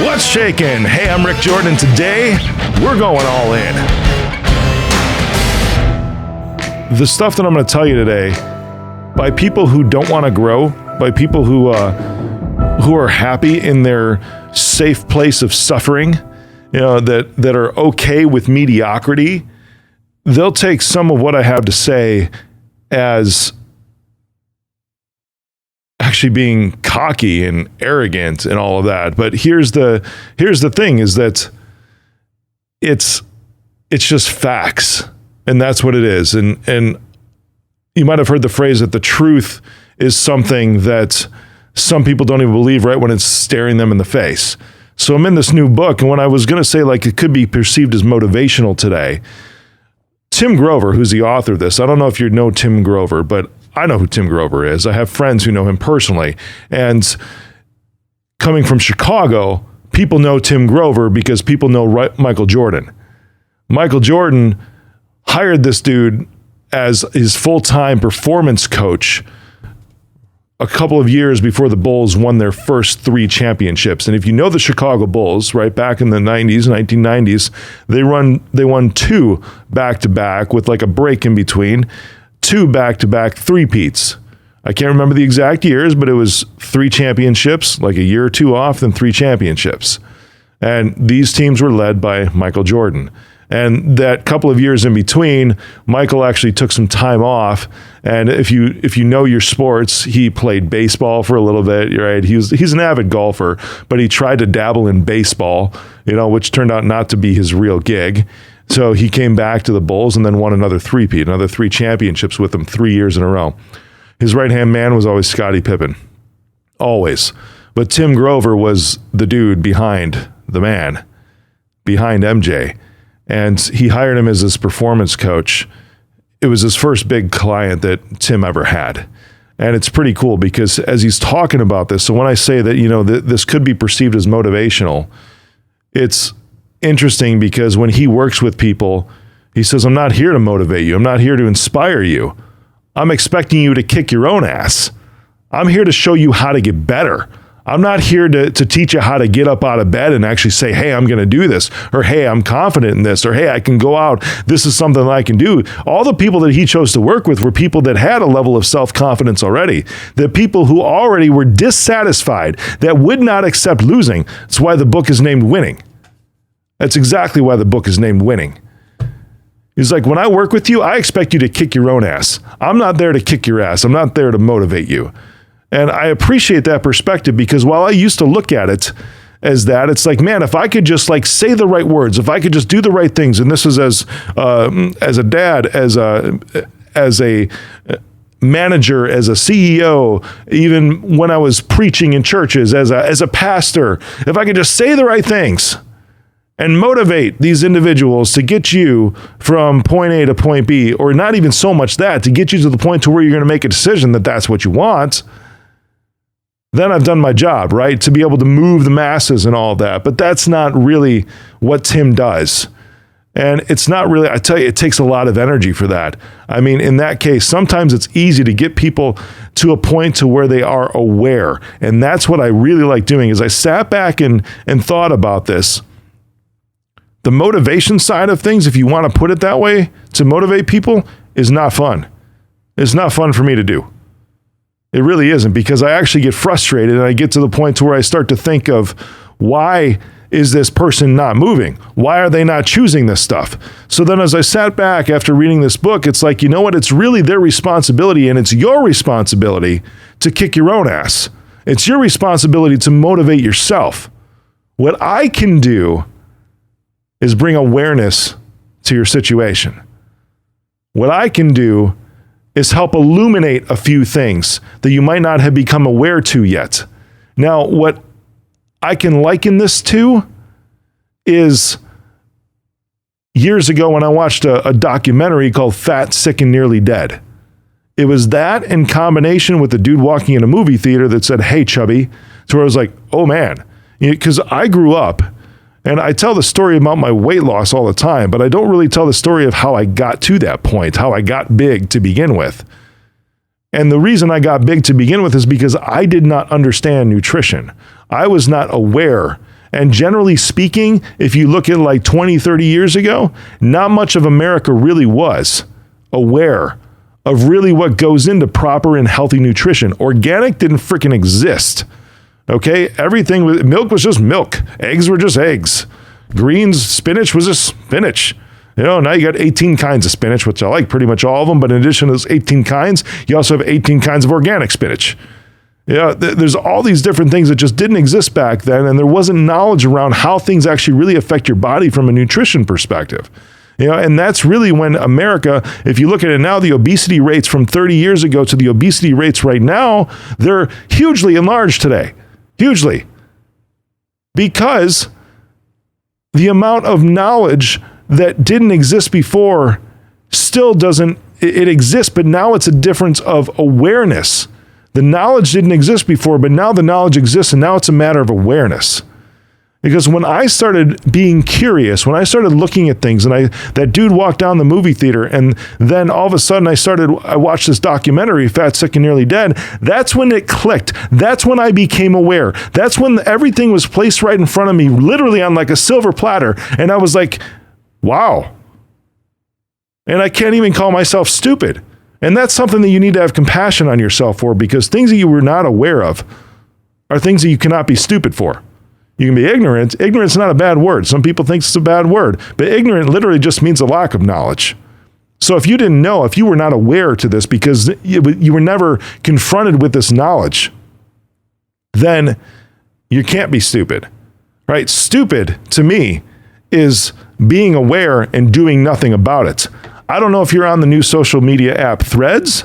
What's shakin'? Hey, I'm Rick Jordan. Today, we're going all in. The stuff that I'm going to tell you today, by people who don't want to grow, by people who are happy in their safe place of suffering, that are okay with mediocrity, they'll take some of what I have to say as actually being cocky and arrogant and all of that. But here's the thing is that it's just facts, and that's what it is. And you might have heard the phrase that the truth is something that some people don't even believe right when it's staring them in the face. So I'm in this new book, and when I was going to say like it could be perceived as motivational today, Tim Grover, who's the author of this, I don't know if you know Tim Grover, but I know who Tim Grover is. I have friends who know him personally. And coming from Chicago, people know Tim Grover because people know Michael Jordan. Michael Jordan hired this dude as his full-time performance coach a couple of years before the Bulls won their first 3 championships. And if you know the Chicago Bulls, right back in the 1990s, they won 2 back-to-back with like a break in between, 2 back-to-back three-peats. I can't remember the exact years, but it was 3 championships, like a year or 2 off, then 3 championships. And these teams were led by Michael Jordan. And that couple of years in between, Michael actually took some time off. And if you know your sports, he played baseball for a little bit, right? He's an avid golfer, but he tried to dabble in baseball, which turned out not to be his real gig. So he came back to the Bulls and then won another 3 championships with them 3 years in a row. His right-hand man was always Scottie Pippen. Always. But Tim Grover was the dude behind the man, behind MJ. And he hired him as his performance coach. It was his first big client that Tim ever had. And it's pretty cool because as he's talking about this, so when I say that, this could be perceived as motivational, it's interesting because when he works with people, he says, I'm not here to motivate you. I'm not here to inspire you. I'm expecting you to kick your own ass. I'm here to show you how to get better. I'm not here to teach you how to get up out of bed and actually say, hey, I'm going to do this, or hey, I'm confident in this, or hey, I can go out. This is something that I can do. All the people that he chose to work with were people that had a level of self-confidence already, the people who already were dissatisfied, that would not accept losing. That's why the book is named Winning. That's exactly why the book is named Winning. He's like, when I work with you, I expect you to kick your own ass. I'm not there to kick your ass. I'm not there to motivate you. And I appreciate that perspective because while I used to look at it as that, it's like, man, if I could just like say the right words, if I could just do the right things, and this is as a dad, as a manager, as a CEO, even when I was preaching in churches, as a pastor, if I could just say the right things and motivate these individuals to get you from point A to point B, or not even so much that, to get you to the point to where you're going to make a decision that that's what you want, then I've done my job, right? To be able to move the masses and all that. But that's not really what Tim does. And it's not really, I tell you, it takes a lot of energy for that. I mean, in that case, sometimes it's easy to get people to a point to where they are aware. And that's what I really like doing is I sat back and thought about this. The motivation side of things, if you want to put it that way, to motivate people is not fun. It's not fun for me to do. It really isn't, because I actually get frustrated and I get to the point to where I start to think of, why is this person not moving? Why are they not choosing this stuff? So then as I sat back after reading this book, it's like, you know what? It's really their responsibility, and it's your responsibility to kick your own ass. It's your responsibility to motivate yourself. What I can do is bring awareness to your situation. What I can do is help illuminate a few things that you might not have become aware to yet. Now, what I can liken this to is years ago when I watched a documentary called Fat, Sick, and Nearly Dead. It was that in combination with the dude walking in a movie theater that said, hey, chubby, to where I was like, oh man, because I grew up. And I tell the story about my weight loss all the time, but I don't really tell the story of how I got to that point, how I got big to begin with. And the reason I got big to begin with is because I did not understand nutrition. I was not aware And generally speaking, if you look at like 20, 30 years ago, not much of America really was aware of really what goes into proper and healthy nutrition. Organic didn't freaking exist. Okay? Everything with milk was just milk. Eggs were just eggs. Greens, spinach was just spinach. You know, now you got 18 kinds of spinach, which I like pretty much all of them. But in addition to those 18 kinds, you also have 18 kinds of organic spinach. Yeah, there's all these different things that just didn't exist back then, and there wasn't knowledge around how things actually really affect your body from a nutrition perspective. You know, and that's really when America, if you look at it now, the obesity rates from 30 years ago to the obesity rates right now, they're hugely enlarged today. Hugely. Because the amount of knowledge that didn't exist before still doesn't, it exists, but now it's a difference of awareness. The knowledge didn't exist before, but now the knowledge exists, and now it's a matter of awareness. Because when I started being curious, when I started looking at things, and that dude walked down the movie theater, and then all of a sudden I watched this documentary, Fat, Sick, and Nearly Dead, that's when it clicked. That's when I became aware. That's when everything was placed right in front of me, literally on like a silver platter, and I was like, wow. And I can't even call myself stupid. And that's something that you need to have compassion on yourself for, because things that you were not aware of are things that you cannot be stupid for. You can be ignorant. Ignorance is not a bad word. Some people think it's a bad word, but ignorant literally just means a lack of knowledge. So if you didn't know, if you were not aware to this because you were never confronted with this knowledge, then you can't be stupid, right? Stupid to me is being aware and doing nothing about it. I don't know if you're on the new social media app Threads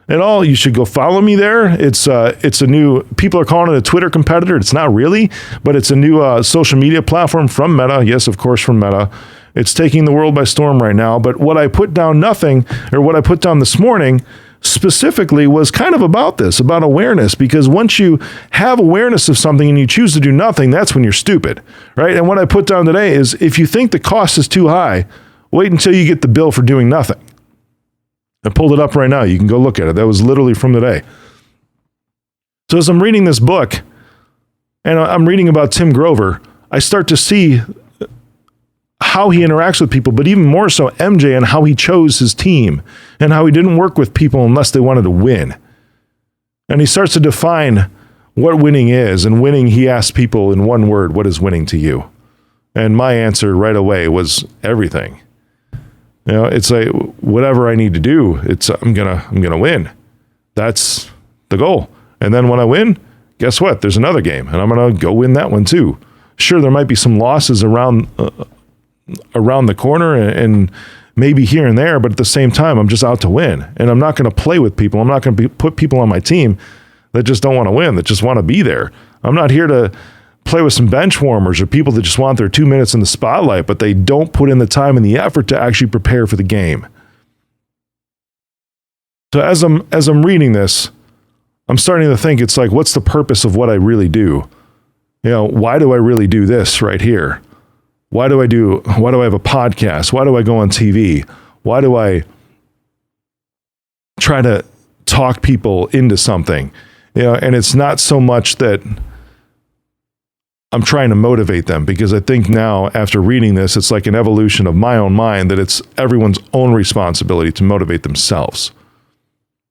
at all. You should go follow me there. It's a new, people are calling it a Twitter competitor. It's not really, but it's a new social media platform from Meta. Yes, of course, from Meta. It's taking the world by storm right now. But what I put down what I put down this morning specifically was kind of about this, about awareness, because once you have awareness of something and you choose to do nothing, that's when you're stupid, right? And what I put down today is if you think the cost is too high, wait until you get the bill for doing nothing. I pulled it up right now. You can go look at it. That was literally from today. So as I'm reading this book, and I'm reading about Tim Grover, I start to see how he interacts with people, but even more so MJ and how he chose his team and how he didn't work with people unless they wanted to win. And he starts to define what winning is. And winning, he asks people in one word, what is winning to you? And my answer right away was everything. You know, it's like whatever I need to do, I'm gonna win. That's the goal. And then when I win, guess what? There's another game, and I'm gonna go win that one too. Sure, there might be some losses around the corner and maybe here and there, but at the same time, I'm just out to win. And I'm not gonna play with people. I'm not gonna put people on my team that just don't want to win, that just want to be there. I'm not here to play with some bench warmers or people that just want their 2 minutes in the spotlight, but they don't put in the time and the effort to actually prepare for the game. So as I'm reading this, I'm starting to think, it's like, what's the purpose of what I really do? You know, why do I really do this right here? Why do I have a podcast? Why do I go on TV? Why do I try to talk people into something? You know, and it's not so much that I'm trying to motivate them, because I think now after reading this, it's like an evolution of my own mind that it's everyone's own responsibility to motivate themselves.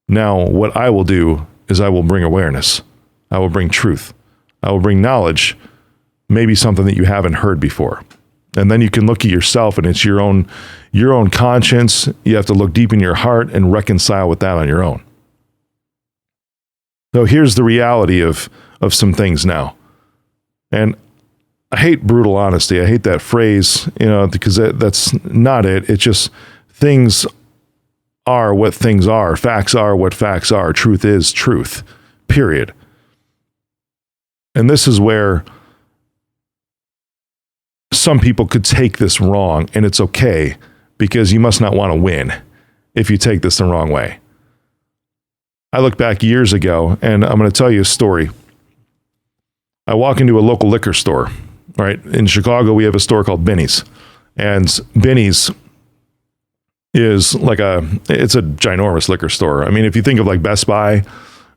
Now, what I will do is I will bring awareness. I will bring truth. I will bring knowledge, maybe something that you haven't heard before. And then you can look at yourself, and it's your own conscience. You have to look deep in your heart and reconcile with that on your own. So here's the reality of some things now. And I hate brutal honesty. I hate that phrase, you know, because that's not it. It's just things are what things are. Facts are what facts are. Truth is truth, period. And this is where some people could take this wrong, and it's okay, because you must not want to win if you take this the wrong way. I look back years ago, and I'm going to tell you a story. I walk into a local liquor store, right? In Chicago, we have a store called Binny's. And Binny's is it's a ginormous liquor store. I mean, if you think of like Best Buy,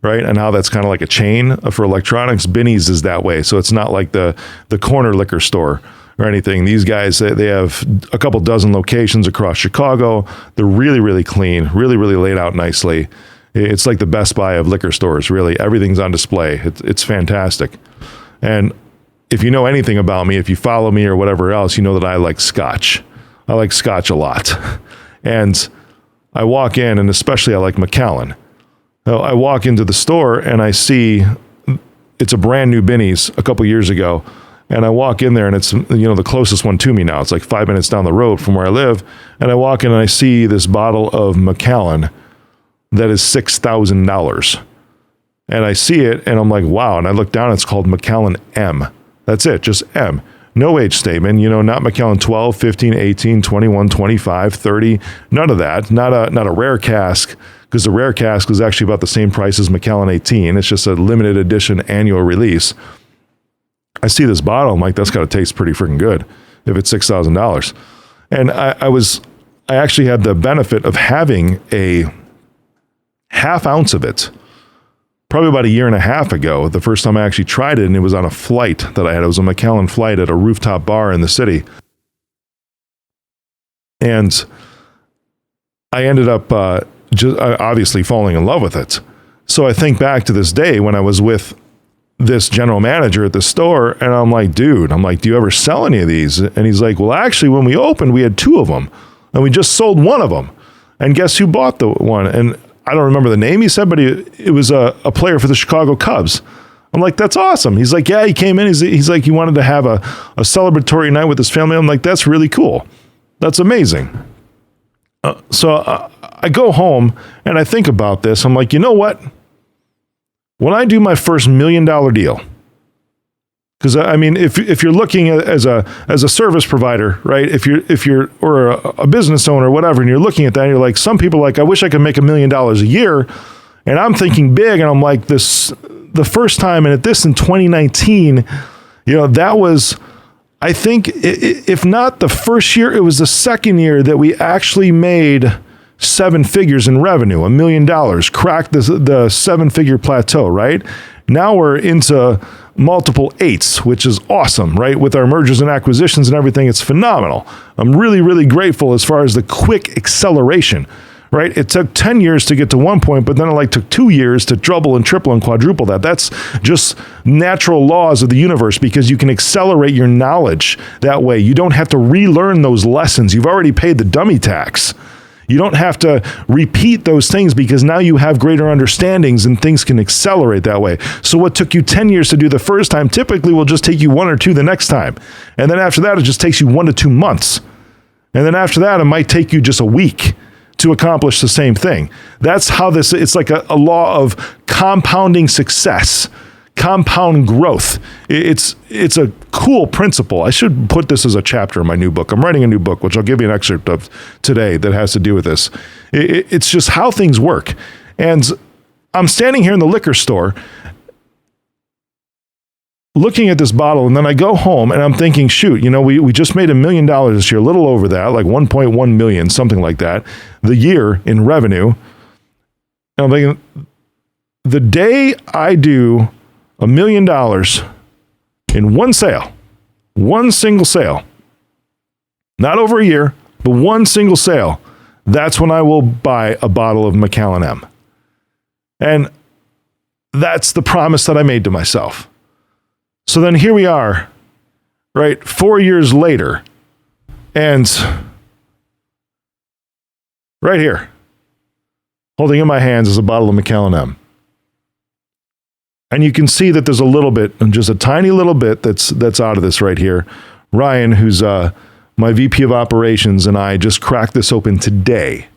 right? And how that's kind of like a chain for electronics. Binny's is that way. So it's not like the corner liquor store or anything. These guys, they have a couple dozen locations across Chicago. They're really, really clean, really, really laid out nicely. It's like the Best Buy of liquor stores, really. Everything's on display. It's fantastic. And if you know anything about me, if you follow me or whatever else, you know that I like Scotch. I like Scotch a lot. And I walk in, and especially I like Macallan. I walk into the store, and I see it's a brand new Binny's a couple years ago. And I walk in there, and it's, the closest one to me now. It's like 5 minutes down the road from where I live. And I walk in, and I see this bottle of Macallan that is $6,000. And I see it, and I'm like, wow. And I look down, it's called Macallan M. That's it, just M. No age statement, not Macallan 12, 15, 18, 21, 25, 30, none of that. Not a rare cask, because the rare cask is actually about the same price as Macallan 18. It's just a limited edition annual release. I see this bottle, I'm like, that's got to taste pretty freaking good if it's $6,000. And I actually had the benefit of having a half ounce of it probably about a year and a half ago, the first time I actually tried it, and it was on a flight that I had. It was a Macallan flight at a rooftop bar in the city. And I ended up just obviously falling in love with it. So I think back to this day when I was with this general manager at the store, and I'm like, dude, do you ever sell any of these? And he's like, well, actually, when we opened, we had 2 of them, and we just sold one of them. And guess who bought the one? And I don't remember the name he said, but it was a player for the Chicago Cubs. I'm like, that's awesome. He's like, yeah, he came in. He's like, he wanted to have a celebratory night with his family. I'm like, that's really cool. That's amazing. So I go home and I think about this. I'm like, you know what? When I do my first $1 million deal, because if you're looking at, as a service provider, right? If you're or a business owner or whatever, and you're looking at that, and you're like, some people are like, I wish I could make $1 million a year, and I'm thinking big, and I'm like, the first time, and at this in 2019, that was, I think, if not the first year, it was the second year that we actually made 7 figures in revenue, $1 million, cracked the 7-figure plateau, right? Now we're into multiple 8s, which is awesome, right? With our mergers and acquisitions and everything, it's phenomenal. I'm really, really grateful as far as the quick acceleration, right? It took 10 years to get to one point, but then it took 2 years to double and triple and quadruple that. That's just natural laws of the universe, because you can accelerate your knowledge that way. You don't have to relearn those lessons. You've already paid the dummy tax. You don't have to repeat those things, because now you have greater understandings and things can accelerate that way. So what took you 10 years to do the first time typically will just take you 1 or 2 the next time. And then after that, it just takes you 1 to 2 months. And then after that, it might take you just a week to accomplish the same thing. That's how it's like a law of compounding success. Compound growth. It's a cool principle. I should put this as a chapter in my new book. I'm writing a new book, which I'll give you an excerpt of today, that has to do with this. It's just how things work. And I'm standing here in the liquor store looking at this bottle, and then I go home and I'm thinking, shoot, we just made $1 million this year, a little over that, like 1.1 million, something like that, the year in revenue. And I'm thinking, the day I do $1 million in one sale, one single sale, not over a year, but one single sale, that's when I will buy a bottle of Macallan M. And that's the promise that I made to myself. So then here we are, right, 4 years later, and right here, holding in my hands is a bottle of Macallan M. And you can see that there's a little bit, just a tiny little bit that's out of this right here. Ryan, who's my VP of operations, and I just cracked this open today,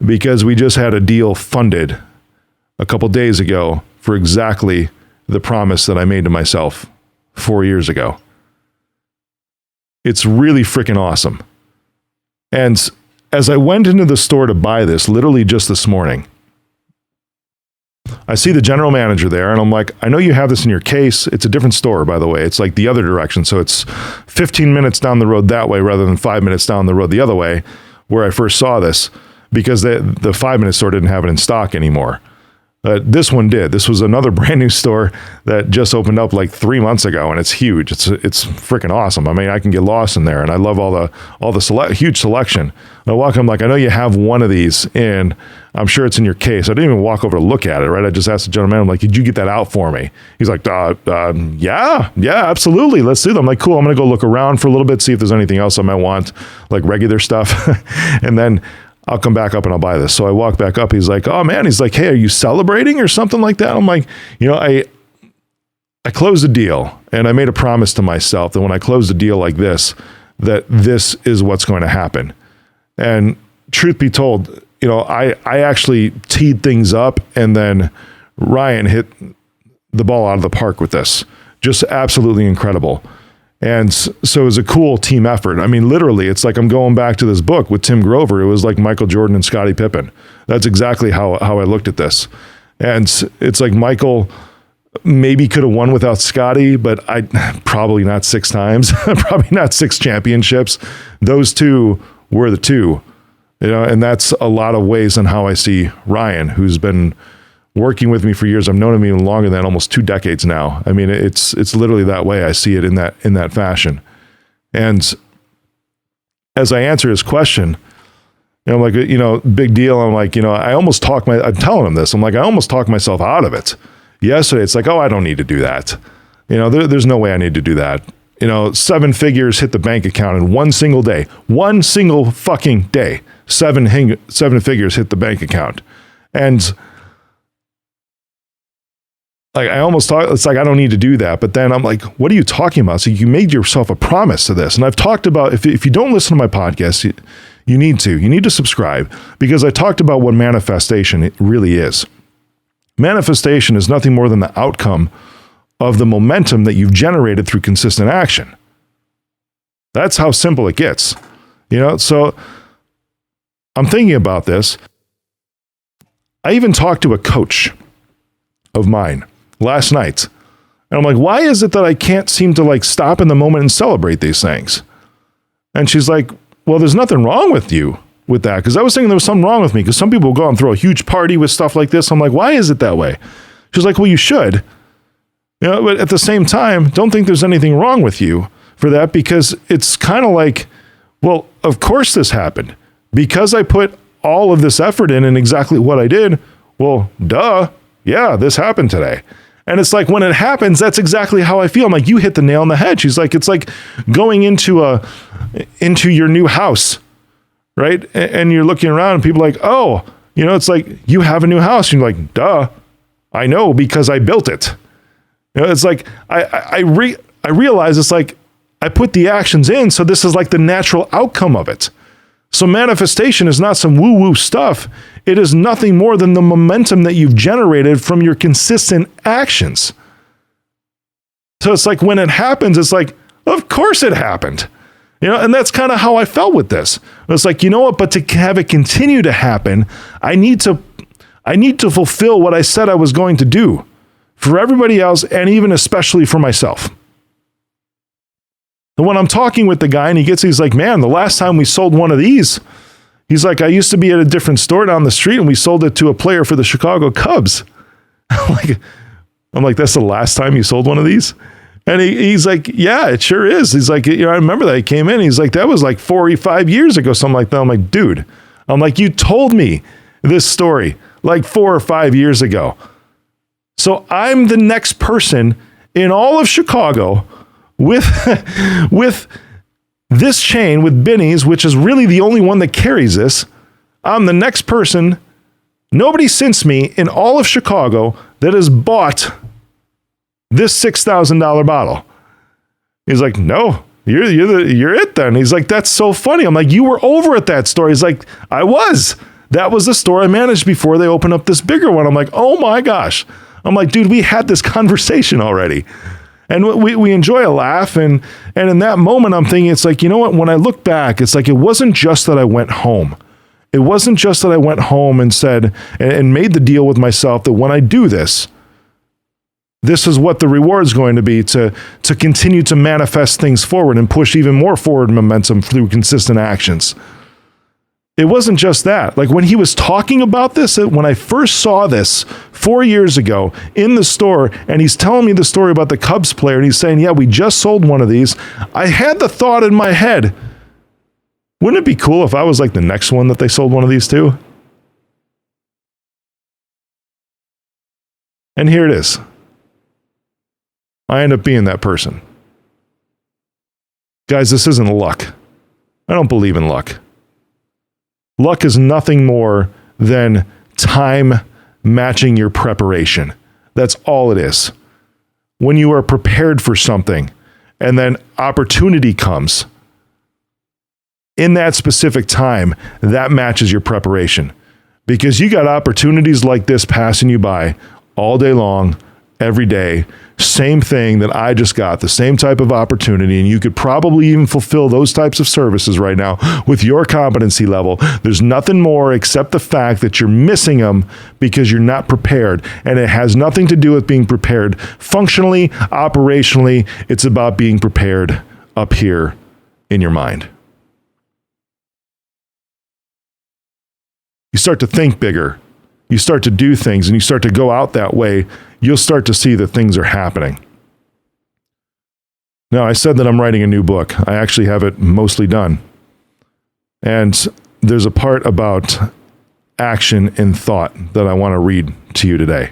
because we just had a deal funded a couple days ago for exactly the promise that I made to myself 4 years ago. It's really freaking awesome. And as I went into the store to buy this, literally just this morning, I see the general manager there, and I'm like, I know you have this in your case. It's a different store, by the way. It's like the other direction. So it's 15 minutes down the road that way rather than 5 minutes down the road the other way, where I first saw this, because the 5-minute store didn't have it in stock anymore. This one did. This was another brand new store that just opened up like 3 months ago, and it's huge. It's freaking awesome. I mean, I can get lost in there, and I love all the huge selection. I walk in, I'm like, I know you have one of these, and I'm sure it's in your case. I didn't even walk over to look at it, right? I just asked the gentleman, I'm like, did you get that out for me? He's like, yeah, absolutely. Let's do them. I'm like, cool. I'm going to go look around for a little bit, see if there's anything else I might want, like regular stuff. And then I'll come back up and I'll buy this. So I walk back up. He's like, oh man. He's like, hey, are you celebrating or something like that? I'm like, I closed a deal, and I made a promise to myself that when I close a deal like this, that this is what's going to happen. And truth be told, I actually teed things up, and then Ryan hit the ball out of the park with this. Just absolutely incredible. And so it was a cool team effort. I mean, literally, it's like I'm going back to this book with Tim Grover. It was like Michael Jordan and Scottie Pippen. That's exactly how I looked at this. And it's like Michael maybe could have won without Scottie, but probably not 6 times, probably not 6 championships. Those two were the two, and that's a lot of ways on how I see Ryan, who's been working with me for years. I've known him even longer than almost 2 decades now. I mean, it's literally that way. I see it in that fashion. And as I answer his question, I'm like, big deal. I'm like, I'm telling him this. I'm like, I almost talked myself out of it. Yesterday, it's like, oh, I don't need to do that. There's no way I need to do that. 7 figures hit the bank account in one single day. One single fucking day. 7 figures hit the bank account. And like, I almost thought, it's like, I don't need to do that. But then I'm like, what are you talking about? So you made yourself a promise to this. And I've talked about, if you don't listen to my podcast, you need to subscribe, because I talked about what manifestation really is. Manifestation is nothing more than the outcome of the momentum that you've generated through consistent action. That's how simple it gets. So I'm thinking about this. I even talked to a coach of mine last night, and I'm like, why is it that I can't seem to like stop in the moment and celebrate these things? And she's like, well, there's nothing wrong with you with that. Because I was thinking there was something wrong with me, because some people go out and throw a huge party with stuff like this. I'm like, why is it that way? She's like, well, you should. But at the same time, don't think there's anything wrong with you for that, because it's kind of like, well, of course this happened because I put all of this effort in and exactly what I did. Well, duh. Yeah, this happened today. And it's like, when it happens, that's exactly how I feel. I'm like, you hit the nail on the head. She's like, it's like going into your new house, right? And you're looking around and people are like, oh, it's like, you have a new house. And you're like, duh, I know, because I built it. It's like, I realize it's like, I put the actions in. So this is like the natural outcome of it. So manifestation is not some woo-woo stuff. It is nothing more than the momentum that you've generated from your consistent actions. So it's like, when it happens, it's like, of course it happened. And that's kind of how I felt with this. It's like, you know what? But to have it continue to happen, I need to fulfill what I said I was going to do for everybody else, and even especially for myself. And when I'm talking with the guy and he's like, man, the last time we sold one of these, he's like, I used to be at a different store down the street and we sold it to a player for the Chicago Cubs. I'm like, that's the last time you sold one of these? And he's like, yeah, it sure is. He's like, I remember that he came in. He's like, that was like 45 years ago, something like that. I'm like, dude, you told me this story like 4 or 5 years ago. So I'm the next person in all of Chicago with this chain, with Binny's, which is really the only one that carries this. I'm the next person, nobody since me in all of Chicago, that has bought this $6,000 bottle. He's like, no, you're it then. He's like, that's so funny. I'm like, you were over at that store. He's like, I was. That was the store I managed before they opened up this bigger one. I'm like, oh my gosh. I'm like, dude, we had this conversation already. And we enjoy a laugh. And in that moment, I'm thinking, it's like, you know what? When I look back, it's like, it wasn't just that I went home. It wasn't just that I went home and said, and made the deal with myself that when I do this, this is what the reward is going to be, to continue to manifest things forward and push even more forward momentum through consistent actions. it wasn't just that. Like when he was talking about this, when I first saw this 4 years ago in the store, and he's telling me the story about the Cubs player, and he's saying, yeah, we just sold one of these. I had the thought in my head, wouldn't it be cool if I was like the next one that they sold one of these to? And here it is. I end up being that person. Guys, this isn't luck. I don't believe in luck. Luck is nothing more than time matching your preparation. That's all it is. When you are prepared for something and then opportunity comes, in that specific time, that matches your preparation. Because you got opportunities like this passing you by all day long, every day. Same thing that I just got, the same type of opportunity, and you could probably even fulfill those types of services right now with your competency level. There's nothing more except the fact that you're missing them because you're not prepared, and it has nothing to do with being prepared functionally, operationally. It's about being prepared up here in your mind. You start to think bigger. You start to do things and you start to go out that way, you'll start to see that things are happening. Now, I said that I'm writing a new book. I actually have it mostly done. And there's a part about action and thought that I want to read to you today.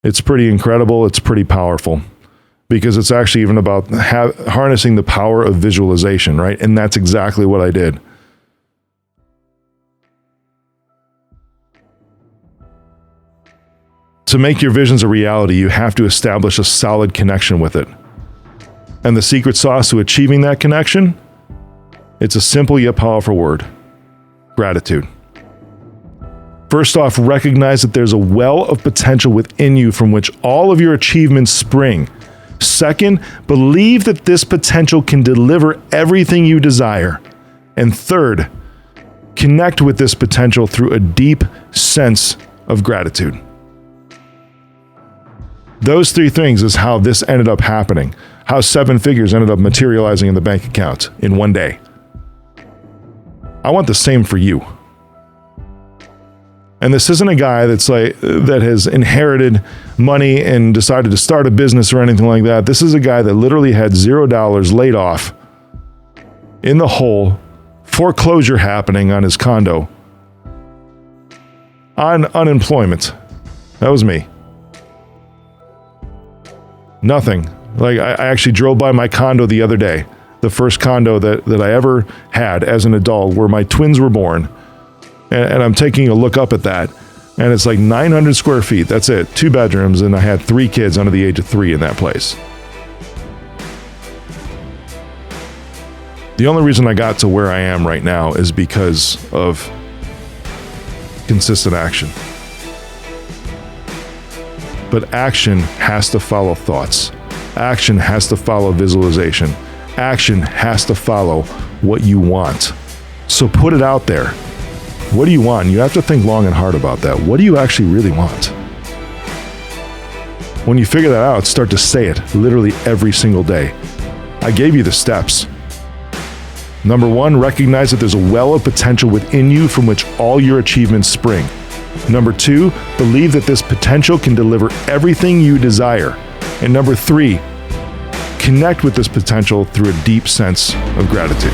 It's pretty incredible. It's pretty powerful because it's actually even about harnessing the power of visualization, right? And that's exactly what I did. To make your visions a reality, you have to establish a solid connection with it. And the secret sauce to achieving that connection? It's a simple yet powerful word: gratitude. First off, recognize that there's a well of potential within you from which all of your achievements spring. Second, believe that this potential can deliver everything you desire. And third, connect with this potential through a deep sense of gratitude. Those three things is how this ended up happening, how 7 figures ended up materializing in the bank account in one day. I want the same for you. And this isn't a guy that has inherited money and decided to start a business or anything like that. This is a guy that literally had $0 laid off, in the hole, foreclosure happening on his condo, on unemployment. That was me. Nothing. Like, I actually drove by my condo the other day, the first condo that I ever had as an adult, where my twins were born. And I'm taking a look up at that, and it's like 900 square feet. That's it. 2 bedrooms, and I had 3 kids under the age of 3 in that place. The only reason I got to where I am right now is because of consistent action. But action has to follow thoughts. Action has to follow visualization. Action has to follow what you want. So put it out there. What do you want? You have to think long and hard about that. What do you actually really want? When you figure that out, start to say it literally every single day. I gave you the steps. Number 1, recognize that there's a well of potential within you from which all your achievements spring. Number 2, believe that this potential can deliver everything you desire. And number 3, connect with this potential through a deep sense of gratitude.